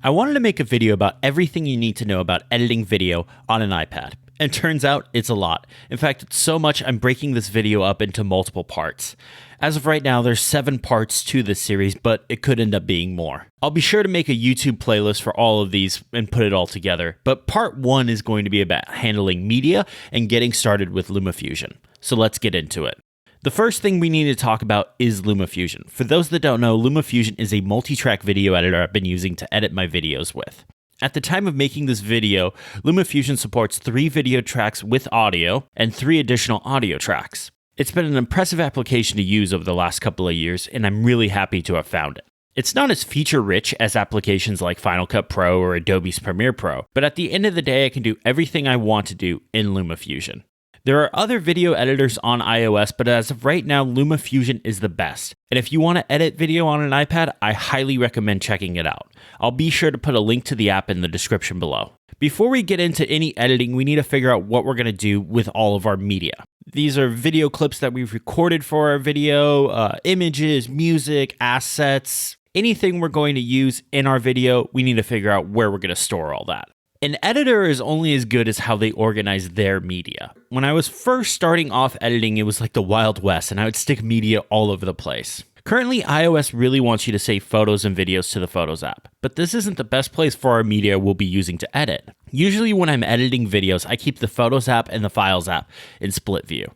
I wanted to make a video about everything you need to know about editing video on an iPad. And turns out it's a lot. In fact, it's so much I'm breaking this video up into multiple parts. As of right now, there's 7 parts to this series, but it could end up being more. I'll be sure to make a YouTube playlist for all of these and put it all together, but part 1 is going to be about handling media and getting started with LumaFusion. So let's get into it. The first thing we need to talk about is LumaFusion. For those that don't know, LumaFusion is a multi-track video editor I've been using to edit my videos with. At the time of making this video, LumaFusion supports 3 video tracks with audio and 3 additional audio tracks. It's been an impressive application to use over the last couple of years, and I'm really happy to have found it. It's not as feature-rich as applications like Final Cut Pro or Adobe's Premiere Pro, but at the end of the day, I can do everything I want to do in LumaFusion. There are other video editors on iOS, but as of right now, LumaFusion is the best. And if you want to edit video on an iPad, I highly recommend checking it out. I'll be sure to put a link to the app in the description below. Before we get into any editing, we need to figure out what we're going to do with all of our media. These are video clips that we've recorded for our video, images, music, assets, anything we're going to use in our video, we need to figure out where we're going to store all that. An editor is only as good as how they organize their media. When I was first starting off editing, it was like the Wild West, and I would stick media all over the place. Currently, iOS really wants you to save photos and videos to the Photos app, but this isn't the best place for our media we'll be using to edit. Usually when I'm editing videos, I keep the Photos app and the Files app in split view.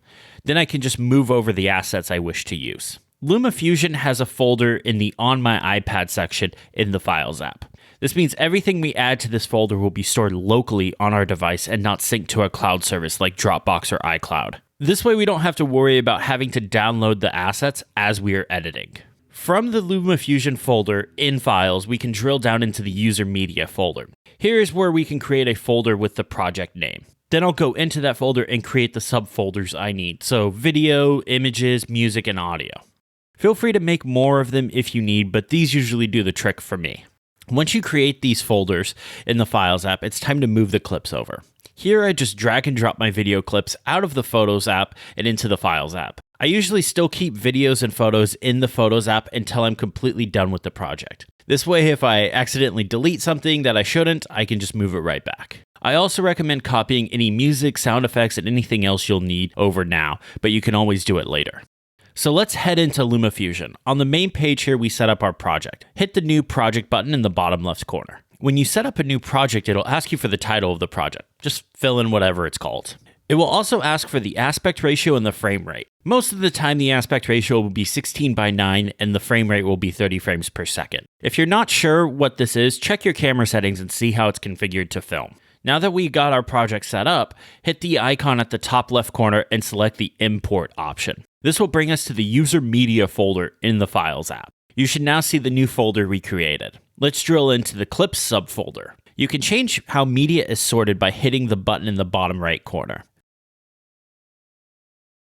Then I can just move over the assets I wish to use. LumaFusion has a folder in the On My iPad section in the Files app. This means everything we add to this folder will be stored locally on our device and not synced to a cloud service like Dropbox or iCloud. This way we don't have to worry about having to download the assets as we are editing. From the LumaFusion folder in Files, we can drill down into the User Media folder. Here is where we can create a folder with the project name. Then I'll go into that folder and create the subfolders I need, so video, images, music, and audio. Feel free to make more of them if you need, but these usually do the trick for me. Once you create these folders in the Files app, it's time to move the clips over. Here I just drag and drop my video clips out of the Photos app and into the Files app. I usually still keep videos and photos in the Photos app until I'm completely done with the project. This way, if I accidentally delete something that I shouldn't, I can just move it right back. I also recommend copying any music, sound effects, and anything else you'll need over now, but you can always do it later. So let's head into LumaFusion. On the main page here, we set up our project. Hit the New Project button in the bottom left corner. When you set up a new project, it'll ask you for the title of the project. Just fill in whatever it's called. It will also ask for the aspect ratio and the frame rate. Most of the time, the aspect ratio will be 16:9 and the frame rate will be 30 frames per second. If you're not sure what this is, check your camera settings and see how it's configured to film. Now that we got our project set up, hit the icon at the top left corner and select the Import option. This will bring us to the User Media folder in the Files app. You should now see the new folder we created. Let's drill into the Clips subfolder. You can change how media is sorted by hitting the button in the bottom right corner.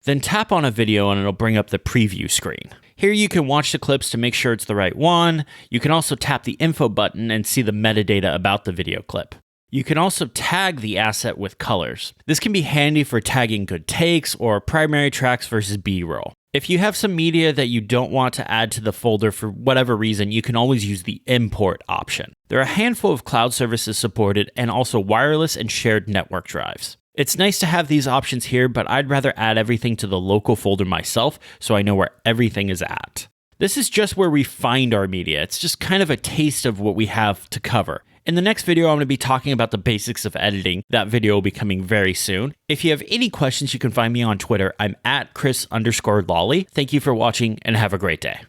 Then tap on a video and it'll bring up the preview screen. Here you can watch the clips to make sure it's the right one. You can also tap the Info button and see the metadata about the video clip. You can also tag the asset with colors. This can be handy for tagging good takes or primary tracks versus B-roll. If you have some media that you don't want to add to the folder for whatever reason, you can always use the Import option. There are a handful of cloud services supported and also wireless and shared network drives. It's nice to have these options here, but I'd rather add everything to the local folder myself so I know where everything is at. This is just where we find our media. It's just kind of a taste of what we have to cover. In the next video, I'm going to be talking about the basics of editing. That video will be coming very soon. If you have any questions, you can find me on Twitter. I'm at Chris_Lawley. Thank you for watching and have a great day.